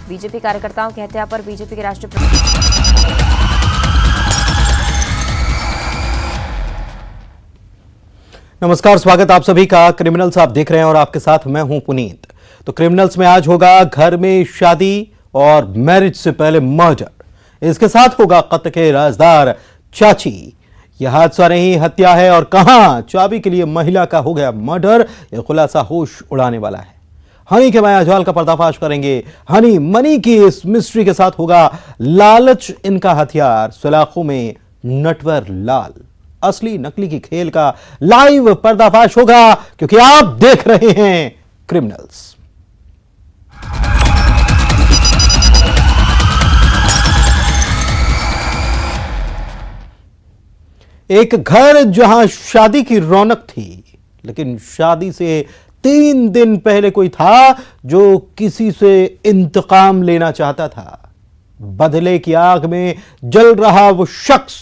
BJP कार्यकर्ताओं की हत्या पर बीजेपी के राष्ट्रीय प्रवक्ता नमस्कार, स्वागत आप सभी का। क्रिमिनल्स आप देख रहे हैं और आपके साथ मैं हूं पुनीत। तो क्रिमिनल्स में आज होगा घर में शादी और मैरिज से पहले मर्डर। इसके साथ होगा कत्ल के राजदार चाची। यह हादसा नहीं, हत्या है। और कहां चाबी के लिए महिला का हो गया मर्डर, यह खुलासा होश उड़ाने वाला है। हनी के मायाजाल का पर्दाफाश करेंगे। हनी मनी की इस मिस्ट्री के साथ होगा लालच इनका हथियार। सलाखों में नटवर लाल। असली नकली की खेल का लाइव पर्दाफाश होगा, क्योंकि आप देख रहे हैं क्रिमिनल्स। एक घर जहां शादी की रौनक थी, लेकिन शादी से 3 दिन पहले कोई था जो किसी से इंतकाम लेना चाहता था। बदले की आग में जल रहा वो शख्स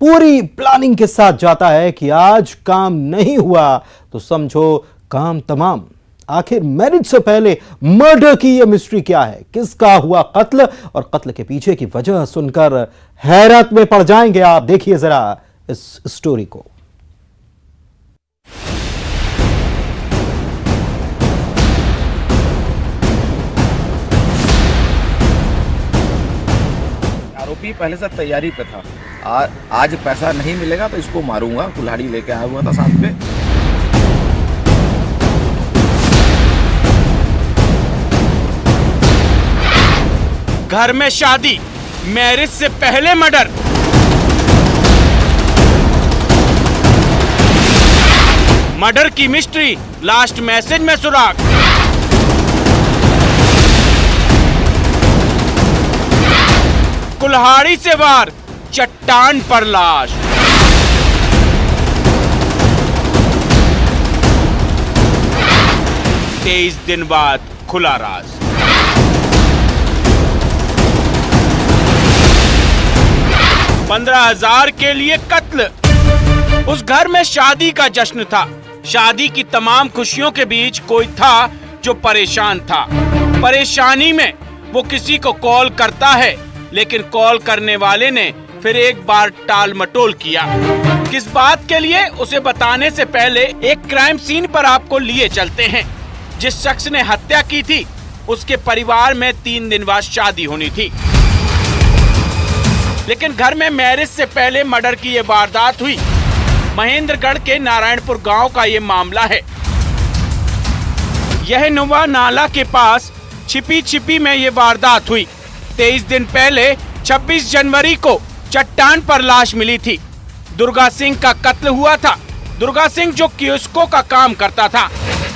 पूरी प्लानिंग के साथ जाता है कि आज काम नहीं हुआ तो समझो काम तमाम। आखिर मैरिज से पहले मर्डर की यह मिस्ट्री क्या है? किसका हुआ कत्ल? और कत्ल के पीछे की वजह सुनकर हैरत में पड़ जाएंगे आप। देखिए जरा इस स्टोरी को। आरोपी पहले से तैयारी पे था। आज पैसा नहीं मिलेगा तो इसको मारूंगा। कुल्हाड़ी लेके आया हुआ था साथ में। घर में शादी, मैरिज से पहले मर्डर। मर्डर की मिस्ट्री, लास्ट मैसेज में सुराग। कुल्हाड़ी से वार, चट्टान पर लाश। तेईस दिन बाद खुला राज। $15,000 के लिए कत्ल। उस घर में शादी का जश्न था। शादी की तमाम खुशियों के बीच कोई था जो परेशान था। परेशानी में वो किसी को कॉल करता है, लेकिन कॉल करने वाले ने फिर एक बार टाल मटोल किया। किस बात के लिए, उसे बताने से पहले एक क्राइम सीन पर आपको लिए चलते हैं। जिस शख्स ने हत्या की थी, उसके परिवार में 3 दिन बाद शादी होनी थी, लेकिन घर में मैरिज से पहले मर्डर की ये वारदात हुई। महेंद्रगढ़ के नारायणपुर गांव का ये मामला है। यह नुवा नाला के पास छिपी में ये वारदात हुई। 23 दिन पहले 26 जनवरी को चट्टान पर लाश मिली थी। दुर्गा सिंह का कत्ल हुआ था। दुर्गा सिंह जो कियोस्को का काम करता था,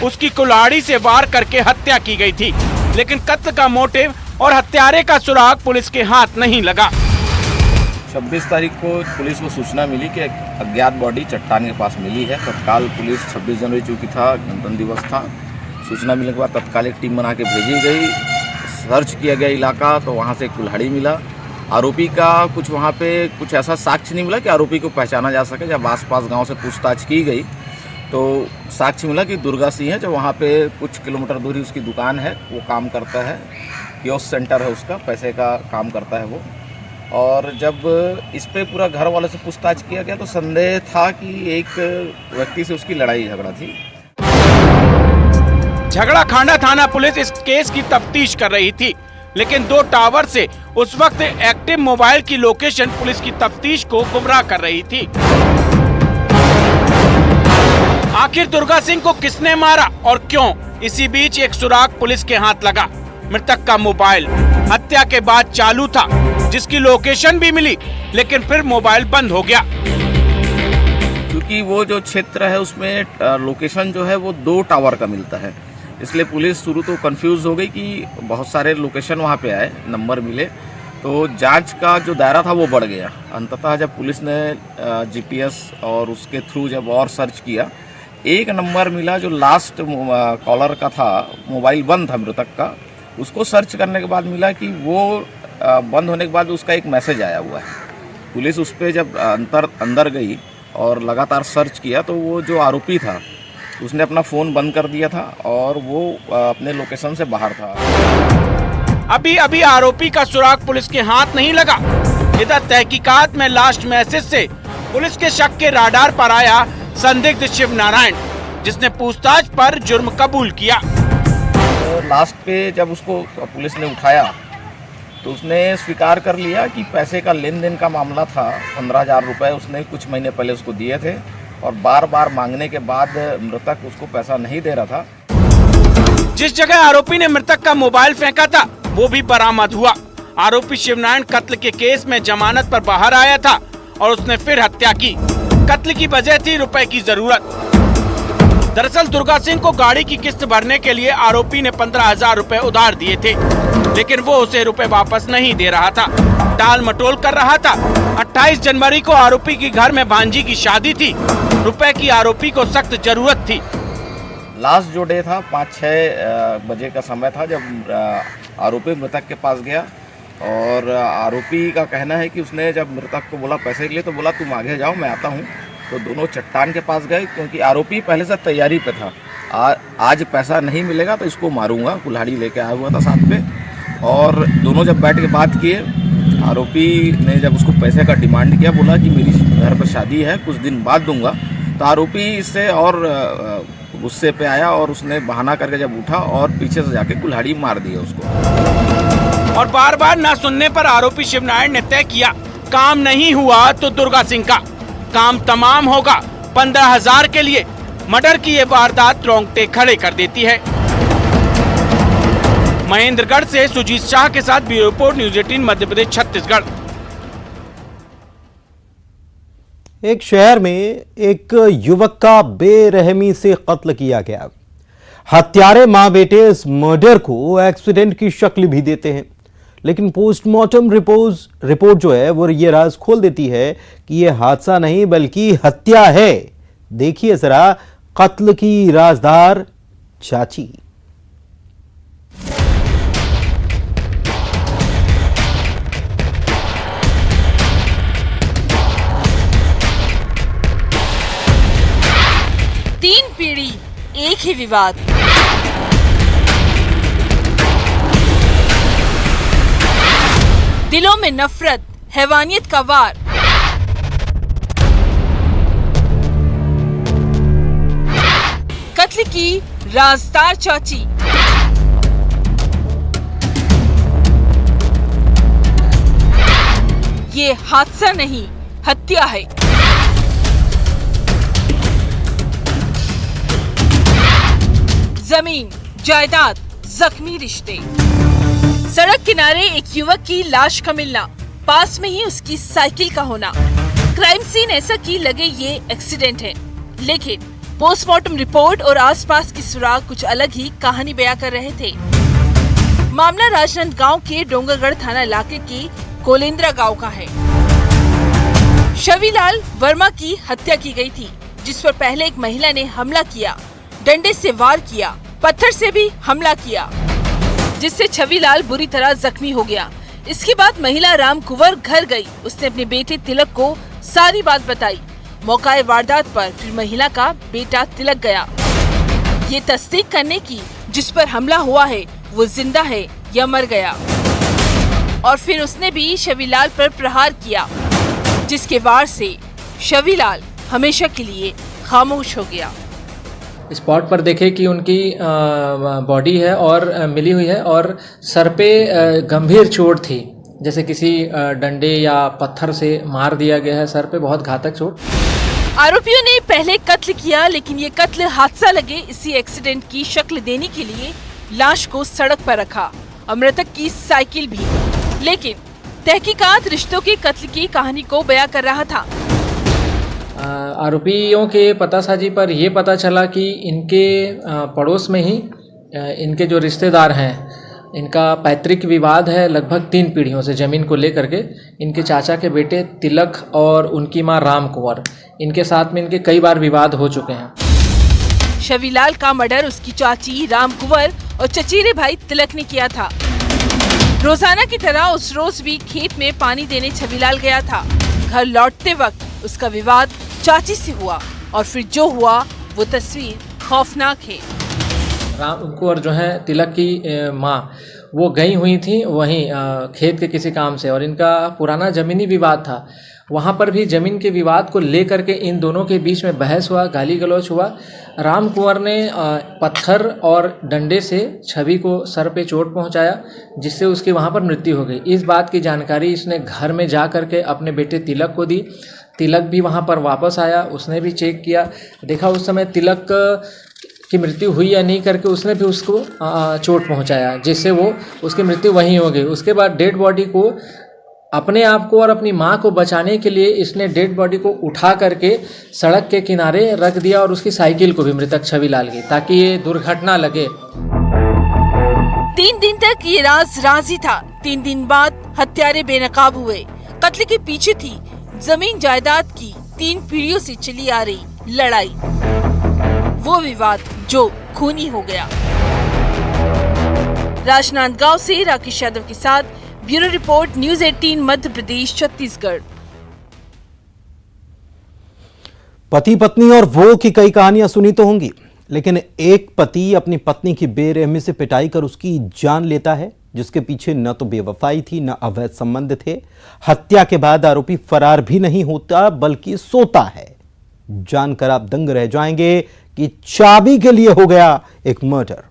उसकी कुल्हाड़ी से वार करके हत्या की गई थी, लेकिन कत्ल का मोटिव और हत्यारे का सुराग पुलिस के हाथ नहीं लगा। 26 तारीख को पुलिस को सूचना मिली कि एक अज्ञात बॉडी चट्टान के पास मिली है। तत्काल पुलिस 26 जनवरी चूँकि था, गणतंत्र दिवस था, सूचना मिलने के बाद तत्काल एक टीम बना के भेजी गई। सर्च किया गया इलाका, तो वहाँ से कुल्हाड़ी मिला। आरोपी का कुछ वहाँ पे कुछ ऐसा साक्ष्य नहीं मिला कि आरोपी को पहचाना जा सके। जब आसपास गांव से पूछताछ की गई तो साक्ष्य मिला कि दुर्गा सिंह है, जो वहाँ पे कुछ किलोमीटर दूरी उसकी दुकान है, वो काम करता है। कियोस्क सेंटर है उसका, पैसे का काम करता है वो। और जब इस पे पूरा घर वालों से पूछताछ किया गया तो संदेह था कि एक व्यक्ति से उसकी लड़ाई झगड़ा थी। झगड़ा खांडा थाना पुलिस इस केस की तफ्तीश कर रही थी, लेकिन 2 टावर से उस वक्त एक्टिव मोबाइल की लोकेशन पुलिस की तफ्तीश को गुमराह कर रही थी। आखिर दुर्गा सिंह को किसने मारा और क्यों? इसी बीच एक सुराग पुलिस के हाथ लगा। मृतक का मोबाइल हत्या के बाद चालू था, जिसकी लोकेशन भी मिली, लेकिन फिर मोबाइल बंद हो गया। क्योंकि वो जो क्षेत्र है उसमें लोकेशन जो है वो 2 टावर का मिलता है, इसलिए पुलिस शुरू तो कंफ्यूज हो गई कि बहुत सारे लोकेशन वहाँ पे आए, नंबर मिले, तो जांच का जो दायरा था वो बढ़ गया। अंततः जब पुलिस ने जीपीएस और उसके थ्रू जब और सर्च किया, एक नंबर मिला जो लास्ट कॉलर का था, मोबाइल बंद था मृतक का। उसको सर्च करने के बाद मिला कि वो बंद होने के बाद उसका एक मैसेज आया हुआ है। पुलिस उस पर जब अंदर गई और लगातार सर्च किया तो वो जो आरोपी था उसने अपना फ़ोन बंद कर दिया था और वो अपने लोकेशन से बाहर था। अभी अभी आरोपी का सुराग पुलिस के हाथ नहीं लगा। इधर तहकीकात में लास्ट मैसेज से पुलिस के शक के राडार पर आया संदिग्ध शिव नारायण, जिसने पूछताछ पर जुर्म कबूल किया। तो लास्ट पे जब उसको पुलिस ने उठाया तो उसने स्वीकार कर लिया कि पैसे का लेन देन का मामला था। 15,000 रुपये उसने कुछ महीने पहले उसको दिए थे और बार बार मांगने के बाद मृतक उसको पैसा नहीं दे रहा था। जिस जगह आरोपी ने मृतक का मोबाइल फेंका था वो भी बरामद हुआ। आरोपी शिवनारायण कत्ल के केस में जमानत पर बाहर आया था और उसने फिर हत्या की। कत्ल की वजह थी रुपए की जरूरत। दरअसल दुर्गा सिंह को गाड़ी की किस्त भरने के लिए आरोपी ने 15,000 रुपए उधार दिए थे, लेकिन वो उसे रुपए वापस नहीं दे रहा था, टाल मटोल कर रहा था। 28 जनवरी को आरोपी की घर में भांजी की शादी थी। रुपए की आरोपी को सख्त जरूरत थी। लास्ट जो डे था 5-6 बजे का समय था जब आरोपी मृतक के पास गया और आरोपी का कहना है कि उसने जब मृतक को बोला पैसे के लिए तो बोला तुम आगे जाओ मैं आता हूँ। तो दोनों चट्टान के पास गए क्योंकि आरोपी पहले से तैयारी पे था। आज पैसा नहीं मिलेगा तो इसको मारूंगा, कुल्हाड़ी लेके आया हुआ था साथ पे। और दोनों जब बैठ के बात किए, आरोपी ने जब उसको पैसे का डिमांड किया, बोला कि मेरी घर पर शादी है कुछ दिन बाद दूंगा। तो आरोपी इससे और गुस्से पे आया और उसने बहाना करके जब उठा और पीछे से जाके कुल्हाड़ी मार दी उसको। और बार बार ना सुनने पर आरोपी शिवनारायण ने तय किया काम नहीं हुआ तो दुर्गा सिंह का काम तमाम होगा। 15,000 के लिए मर्डर की ये वारदात रोंगटे खड़े कर देती है। महेंद्रगढ़ से सुजीत शाह के साथ bureau report, news 18 Madhya Pradesh Chhattisgarh. एक शहर में एक युवक का बेरहमी से कत्ल किया गया। हत्यारे मां बेटे इस मर्डर को एक्सीडेंट की शक्ल भी देते हैं, लेकिन पोस्टमार्टम रिपोर्ट जो है वो ये राज खोल देती है कि ये हादसा नहीं बल्कि हत्या है। देखिए जरा कत्ल की राजदार चाची। तीन पीढ़ी एक ही विवाद, दिलों में नफरत, हैवानियत का वार। कत्ल की राजदार चाची। ये हादसा नहीं, हत्या है। जमीन, जायदाद, जख्मी रिश्ते। सड़क किनारे एक युवक की लाश का मिलना, पास में ही उसकी साइकिल का होना। क्राइम सीन ऐसा कि लगे ये एक्सीडेंट है, लेकिन पोस्टमार्टम रिपोर्ट और आसपास की सुराग कुछ अलग ही कहानी बयां कर रहे थे। मामला राजनांदगांव के डोंगरगढ़ थाना इलाके के कोलेंद्रा गांव का है। छविलाल वर्मा की हत्या की गई थी, जिस पर पहले एक महिला ने हमला किया, डंडे से वार किया, पत्थर से भी हमला किया, जिससे छविलाल बुरी तरह जख्मी हो गया। इसके बाद महिला राम कुंवर घर गई। उसने अपने बेटे तिलक को सारी बात बताई। मौकाए वारदात पर फिर महिला का बेटा तिलक गया ये तस्दीक करने की जिस पर हमला हुआ है वो जिंदा है या मर गया। और फिर उसने भी छविलाल पर प्रहार किया, जिसके वार से छविलाल हमेशा के लिए खामोश हो गया। स्पॉट पर देखे कि उनकी बॉडी है और मिली हुई है और सर पे गंभीर चोट थी, जैसे किसी डंडे या पत्थर से मार दिया गया है। सर पे बहुत घातक चोट। आरोपियों ने पहले कत्ल किया, लेकिन ये कत्ल हादसा लगे इसी एक्सीडेंट की शक्ल देने के लिए लाश को सड़क पर रखा, मृतक की साइकिल भी। लेकिन तहकीकात रिश्तों के कत्ल की कहानी को बयां कर रहा था। आरोपियों के पतासाजी पर यह पता चला कि इनके पड़ोस में ही इनके जो रिश्तेदार हैं, इनका पैतृक विवाद है लगभग 3 पीढ़ियों से ज़मीन को लेकर के। इनके चाचा के बेटे तिलक और उनकी मां राम कुंवर, इनके साथ में इनके कई बार विवाद हो चुके हैं। छविलाल का मर्डर उसकी चाची राम कुंवर और चचेरे भाई तिलक ने किया था। रोजाना की तरह उस रोज भी खेत में पानी देने छविलाल गया था। घर लौटते वक्त उसका विवाद चाची से हुआ और फिर जो हुआ वो तस्वीर खौफनाक है। राम कुंवर जो है तिलक की माँ, वो गई हुई थी वहीं खेत के किसी काम से, और इनका पुराना ज़मीनी विवाद था। वहाँ पर भी ज़मीन के विवाद को लेकर के इन दोनों के बीच में बहस हुआ, गाली गलौज हुआ। राम कुंवर ने पत्थर और डंडे से छवि को सर पे चोट पहुंचाया, जिससे उसकी वहाँ पर मृत्यु हो गई। इस बात की जानकारी इसने घर में जा कर के अपने बेटे तिलक को दी। तिलक भी वहाँ पर वापस आया, उसने भी चेक किया, देखा उस समय तिलक की मृत्यु हुई या नहीं करके उसने भी उसको चोट पहुंचाया, जिससे वो उसकी मृत्यु वहीं हो गई। उसके बाद डेड बॉडी को अपने आप को और अपनी मां को बचाने के लिए इसने डेड बॉडी को उठा करके सड़क के किनारे रख दिया और उसकी साइकिल को भी मृतक छविलाल की, ताकि ये दुर्घटना लगे। 3 दिन तक ये राज राज ही था। 3 दिन बाद हत्यारे बेनकाब हुए। कत्ल के पीछे थी जमीन जायदाद की 3 पीढ़ियों से चली आ रही लड़ाई, वो विवाद जो खूनी हो गया। राजनांदगांव से राकेश यादव के साथ bureau report, news 18 Madhya Pradesh Chhattisgarh. पति पत्नी और वो की कई कहानियां सुनी तो होंगी, लेकिन एक पति अपनी पत्नी की बेरहमी से पिटाई कर उसकी जान लेता है, जिसके पीछे न तो बेवफाई थी न अवैध संबंध थे। हत्या के बाद आरोपी फरार भी नहीं होता बल्कि सोता है। जानकर आप दंग रह जाएंगे कि चाबी के लिए हो गया एक मर्डर।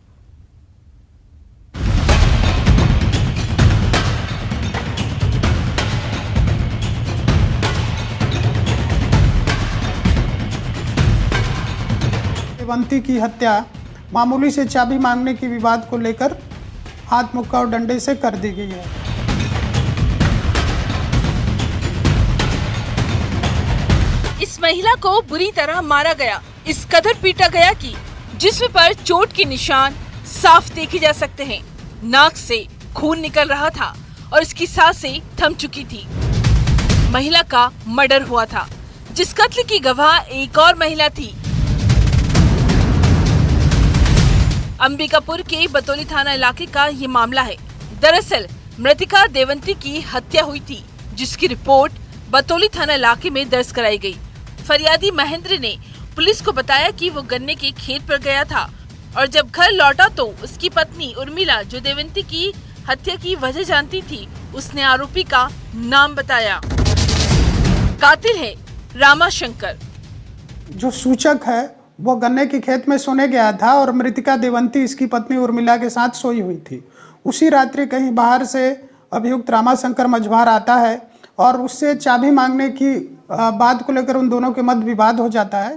देवंती की हत्या मामूली से चाबी मांगने की विवाद को लेकर हाथ मुक्का और डंडे से कर दी गई है। इस महिला को बुरी तरह मारा गया, इस कदर पीटा गया कि जिस्म पर चोट के निशान साफ देखे जा सकते हैं। नाक से खून निकल रहा था और इसकी सांसें थम चुकी थी। महिला का मर्डर हुआ था, जिस कत्ल की गवाह एक और महिला थी। अंबिकापुर के बतौली थाना इलाके का ये मामला है। दरअसल मृतिका देवंती की हत्या हुई थी, जिसकी रिपोर्ट बतौली थाना इलाके में दर्ज कराई गई। फरियादी महेंद्र ने पुलिस को बताया कि वो गन्ने के खेत पर गया था और जब घर लौटा तो उसकी पत्नी उर्मिला, जो देवंती की हत्या की वजह जानती थी, उसने आरोपी का नाम बताया। कातिल है रामा शंकर। जो सूचक है वो गन्ने के खेत में सोने गया था और मृतिका देवंती इसकी पत्नी उर्मिला के साथ सोई हुई थी। उसी रात्रि कहीं बाहर से अभियुक्त रामा शंकर मझवार आता है और उससे चाबी मांगने की बात को लेकर उन दोनों के मध्य विवाद हो जाता है।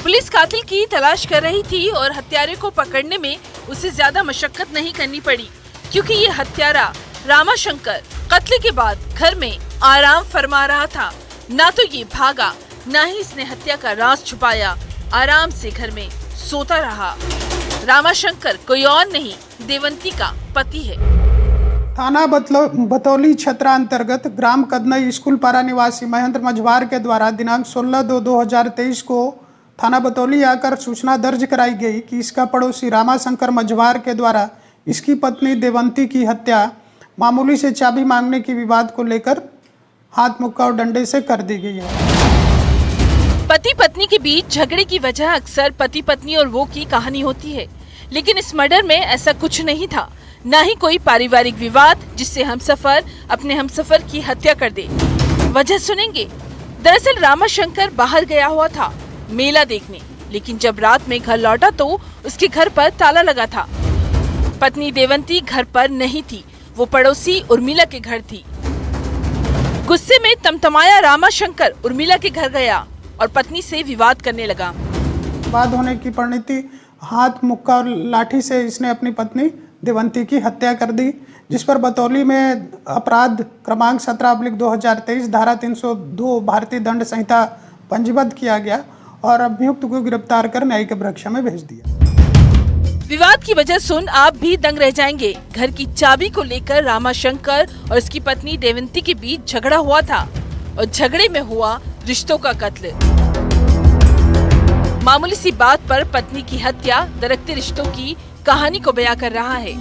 पुलिस कातिल की तलाश कर रही थी और हत्यारे को पकड़ने में उसे ज्यादा मशक्कत नहीं करनी पड़ी, क्योंकि ये हत्यारा रामा शंकर कत्ल के बाद घर में आराम फरमा रहा था। ना तो ये भागा, ना ही इसने हत्या का राज छुपाया, आराम से घर में सोता रहा। रामा शंकर कोई और नहीं, देवंती का पति है। थाना बतौली छतरा अंतर्गत ग्राम कदनई स्कूल पारा निवासी महेंद्र मझवार के द्वारा दिनांक 16/2/2023 को थाना बतौली आकर सूचना दर्ज कराई गई कि इसका पड़ोसी रामा शंकर मझवार के द्वारा इसकी पत्नी देवंती की हत्या मामूली से चाबी मांगने की विवाद को लेकर हाथ मुक्का और डंडे से कर दी गई है। पति पत्नी के बीच झगड़े की वजह अक्सर पति पत्नी और वो की कहानी होती है, लेकिन इस मर्डर में ऐसा कुछ नहीं था। न ही कोई पारिवारिक विवाद जिससे हमसफर अपने हमसफर की हत्या कर दे। वजह सुनेंगे। दरअसल रामा शंकर बाहर गया हुआ था मेला देखने, लेकिन जब रात में घर लौटा तो उसके घर पर ताला लगा था। पत्नी देवंती घर पर नहीं थी, वो पड़ोसी उर्मिला के घर थी। गुस्से में तमतमाया रामा शंकर उर्मिला के घर गया और पत्नी से विवाद करने लगा। विवाद होने की परिणति हाथ मुक्का और लाठी से इसने अपनी पत्नी देवंती की हत्या कर दी, जिस पर बतौली में अपराध क्रमांक 17/2023 धारा 302 भारतीय दंड संहिता पंजीबद्ध किया गया और अभियुक्त को गिरफ्तार कर न्यायिक अभिरक्षा में भेज दिया। विवाद की वजह सुन आप भी दंग रह जाएंगे। घर की चाबी को लेकर रामा शंकर और उसकी पत्नी देवंती के बीच झगड़ा हुआ था और झगड़े में हुआ रिश्तों का कत्ल। मामूली सी बात पर पत्नी की हत्या दरकते रिश्तों की कहानी को बयां कर रहा है।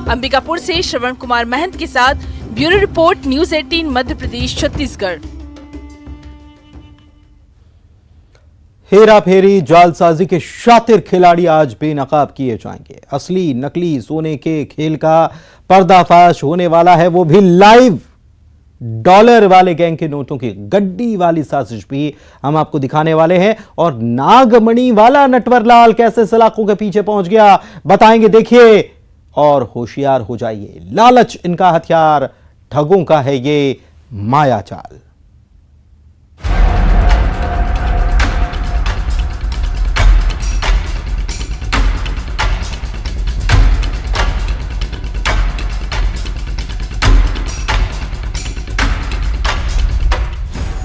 अंबिकापुर से श्रवण कुमार महंत के साथ bureau report, news 18 Madhya Pradesh Chhattisgarh. Hera फेरी जालसाजी के शातिर खिलाड़ी आज बेनकाब किए जाएंगे। असली नकली सोने के खेल का पर्दाफाश होने वाला है, वो भी लाइव। डॉलर वाले गैंग के नोटों की गड्डी वाली साजिश भी हम आपको दिखाने वाले हैं। और नागमणि वाला नटवरलाल कैसे सलाखों के पीछे पहुंच गया बताएंगे, देखिए और होशियार हो जाइए। लालच इनका हथियार, ठगों का है ये मायाजाल।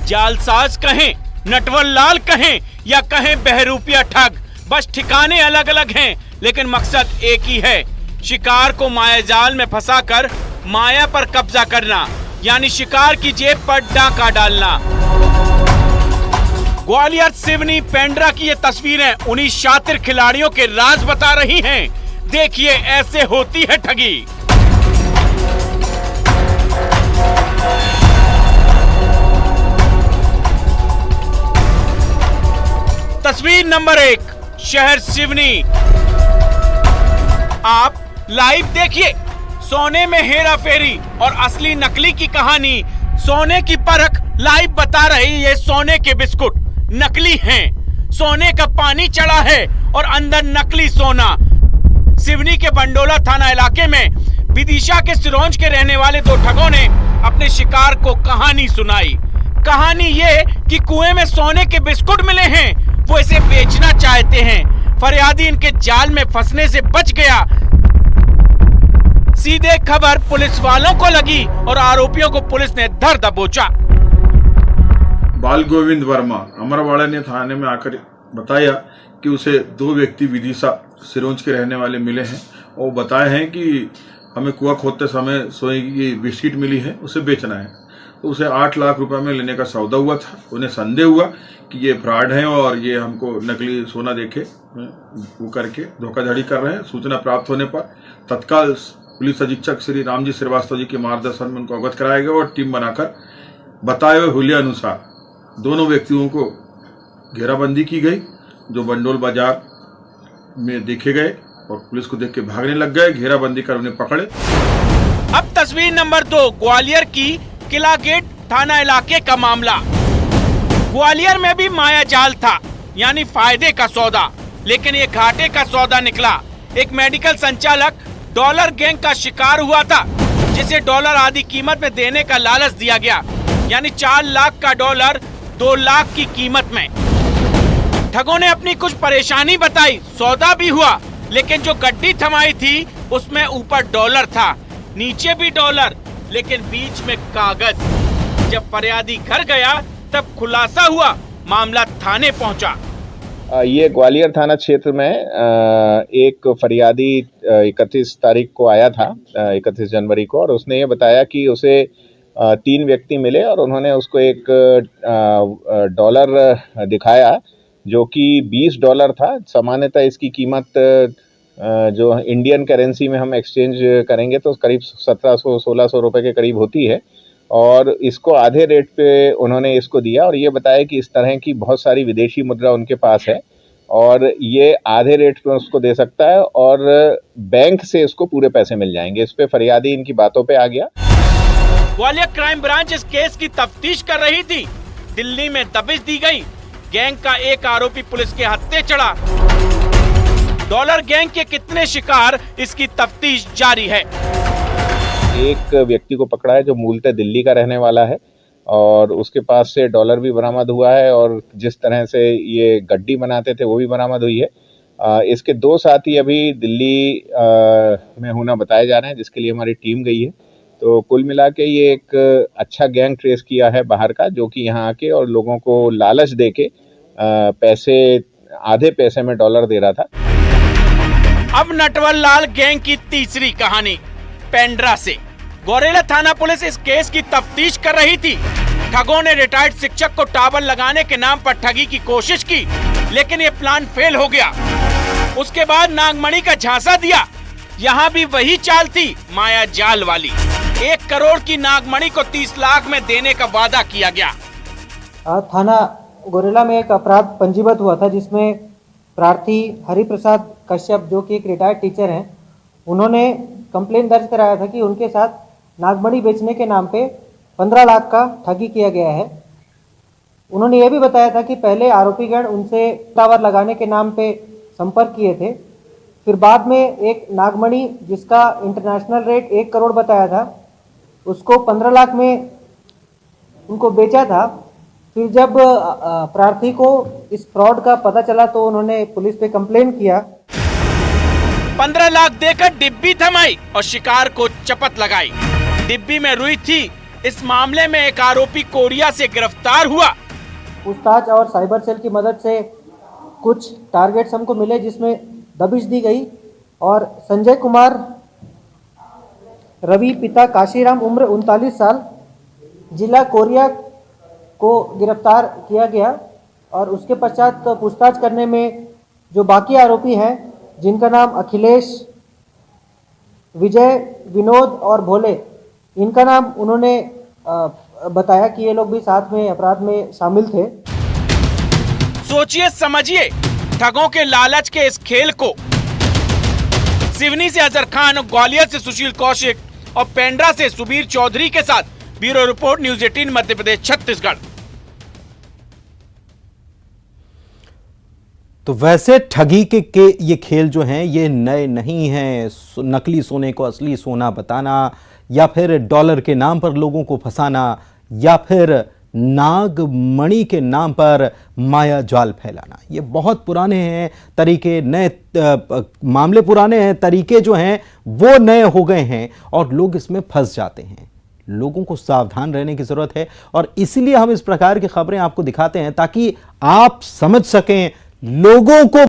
जालसाज कहें, नटवरलाल कहें या कहें बहरूपिया ठग, बस ठिकाने अलग अलग हैं, लेकिन मकसद एक ही है, शिकार को मायाजाल में फंसाकर माया पर कब्जा करना, यानी शिकार की जेब पर डाका डालना। ग्वालियर, सिवनी, पेंड्रा की ये तस्वीरें उन्हीं शातिर खिलाड़ियों के राज बता रही हैं। देखिए, ऐसे होती है ठगी। तस्वीर नंबर 1, शहर सिवनी। आप लाइव देखिए, सोने में हेरा फेरी और असली नकली की कहानी। सोने की परख लाइव बता रही है, सोने के बिस्कुट नकली हैं। सोने का पानी चढ़ा है और अंदर नकली सोना। सिवनी के बंडोला थाना इलाके में विदिशा के सिरोंज के रहने वाले दो ठगों ने अपने शिकार को कहानी सुनाई। कहानी ये कि कुएं में सोने के बिस्कुट मिले हैं, वो इसे बेचना चाहते हैं। फरियादी इनके जाल में फंसने से बच गया। सीधे खबर पुलिस वालों को लगी और आरोपियों को पुलिस ने धर दबोचा। बाल गोविंद वर्मा अमरवाड़ा ने थाने में आकर बताया कि उसे 2 व्यक्ति विदिशा सिरोंज के रहने वाले मिले हैं और बताए हैं कि हमें कुआं खोदते समय सोने की बिस्किट मिली है, उसे बेचना है। तो उसे 8 लाख रुपए में लेने का सौदा हुआ था। उन्हें संदेह हुआ कि ये फ्रॉड है और ये हमको नकली सोना देके वो करके धोखाधड़ी कर रहे हैं। सूचना प्राप्त होने पर तत्काल पुलिस अधीक्षक श्री रामजी श्रीवास्तव जी के मार्गदर्शन में उनको अवगत कराया गया और टीम बनाकर बताए हुए हुलिया अनुसार दोनों व्यक्तियों को घेराबंदी की गई, जो बंडोल बाजार में देखे गए और पुलिस को देख के भागने लग गए। घेराबंदी कर उन्हें पकड़े। अब तस्वीर नंबर 2, ग्वालियर की किला गेट थाना इलाके का मामला। ग्वालियर में भी माया जाल था, यानी फायदे का सौदा, लेकिन ये घाटे का सौदा निकला। एक मेडिकल संचालक डॉलर गैंग का शिकार हुआ था, जिसे डॉलर आधी कीमत में देने का लालच दिया गया, यानी 4 लाख का डॉलर 2 लाख की कीमत में। ठगों ने अपनी कुछ परेशानी बताई, सौदा भी हुआ, लेकिन जो गड्डी थमाई थी उसमें ऊपर डॉलर था, नीचे भी डॉलर, लेकिन बीच में कागज। जब फरियादी घर गया तब खुलासा हुआ, मामला थाने पहुंचा। ये ग्वालियर थाना क्षेत्र में एक फरियादी 31 तारीख को आया था, 31 जनवरी को, और उसने ये बताया कि उसे 3 व्यक्ति मिले और उन्होंने उसको एक डॉलर दिखाया जो कि $20 था। सामान्यतः इसकी कीमत जो इंडियन करेंसी में हम एक्सचेंज करेंगे तो करीब 1700-1600 रुपए के करीब होती है, और इसको आधे रेट पे उन्होंने इसको दिया और ये बताया कि इस तरह की बहुत सारी विदेशी मुद्रा उनके पास है और ये आधे रेट पे उसको दे सकता है और बैंक से इसको पूरे पैसे मिल जाएंगे। इस पे फरियादी इनकी बातों पे आ गया। ग्वालियर क्राइम ब्रांच इस केस की तफ्तीश कर रही थी। दिल्ली में दबिश दी गई। गैंग का एक आरोपी पुलिस के हत्थे चढ़ा। डॉलर गैंग के कितने शिकार, इसकी तफ्तीश जारी है। एक व्यक्ति को पकड़ा है जो मूलतः दिल्ली का रहने वाला है और उसके पास से डॉलर भी बरामद हुआ है और जिस तरह से ये गड्डी बनाते थे वो भी बरामद हुई है। इसके 2 साथी अभी दिल्ली में होना बताए जा रहे हैं, जिसके लिए हमारी टीम गई है। तो कुल मिला के ये एक अच्छा गैंग ट्रेस किया है बाहर का, जो कि यहाँ आके और लोगों को लालच देके पैसे, आधे पैसे में डॉलर दे रहा था। अब नटवरलाल गैंग की तीसरी कहानी पेंड्रा से। गोरेला थाना पुलिस इस केस की तफ्तीश कर रही थी। ठगों ने रिटायर्ड शिक्षक को टावर लगाने के नाम पर ठगी की कोशिश की, लेकिन ये प्लान फेल हो गया। उसके बाद नागमणि का झांसा दिया। यहाँ भी वही चाल थी, माया जाल वाली। 1 करोड़ की नागमणि को 30 लाख में देने का वादा किया गया। थाना गोरेला में एक अपराध पंजीबद्ध हुआ था जिसमें प्रार्थी हरिप्रसाद कश्यप जो कि एक रिटायर्ड टीचर हैं, उन्होंने कंप्लेन दर्ज कराया था कि उनके साथ नागमणि बेचने के नाम पे 15 लाख का ठगी किया गया है। उन्होंने ये भी बताया था कि पहले आरोपीगण उनसे टावर लगाने के नाम पे संपर्क किए थे, फिर बाद में एक नागमणि जिसका इंटरनेशनल रेट 1 करोड़ बताया था उसको 15 लाख में उनको बेचा था। फिर जब प्रार्थी को इस फ्रॉड का पता चला तो उन्होंने पुलिस पे कंप्लेन किया। 15 लाख देकर डिब्बी थमाई और शिकार को चपत लगाई। डिब्बी में रुई थी। इस मामले में एक आरोपी कोरिया से गिरफ्तार हुआ। पूछताछ और साइबर सेल की मदद से कुछ टारगेट्स हमको मिले जिसमें दबिश दी गई और संजय कुमार रवि पिता काशीराम उम्र 39 साल जिला कोरिया को गिरफ्तार किया गया और उसके पश्चात पूछताछ करने में जो बाकी आरोपी हैं जिनका नाम अखिलेश, विजय, विनोद और भोले, इनका नाम उन्होंने बताया कि ये लोग भी साथ में अपराध में शामिल थे। सोचिए समझिए ठगों के लालच के इस खेल को। सिवनी से अजहर खान, ग्वालियर से सुशील कौशिक और पेंड्रा से सुबीर चौधरी के साथ bureau report, news 18 Madhya Pradesh Chhattisgarh. तो वैसे ठगी के ये खेल जो हैं ये नए नहीं हैं। नकली सोने को असली सोना बताना या फिर डॉलर के नाम पर लोगों को फंसाना या फिर नागमणि के नाम पर माया जाल फैलाना, ये बहुत पुराने हैं तरीके। नए मामले पुराने हैं, तरीके जो हैं वो नए हो गए हैं और लोग इसमें फंस जाते हैं। लोगों को सावधान रहने की जरूरत है और इसीलिए हम इस प्रकार की खबरें आपको दिखाते हैं ताकि आप समझ सकें, लोगों को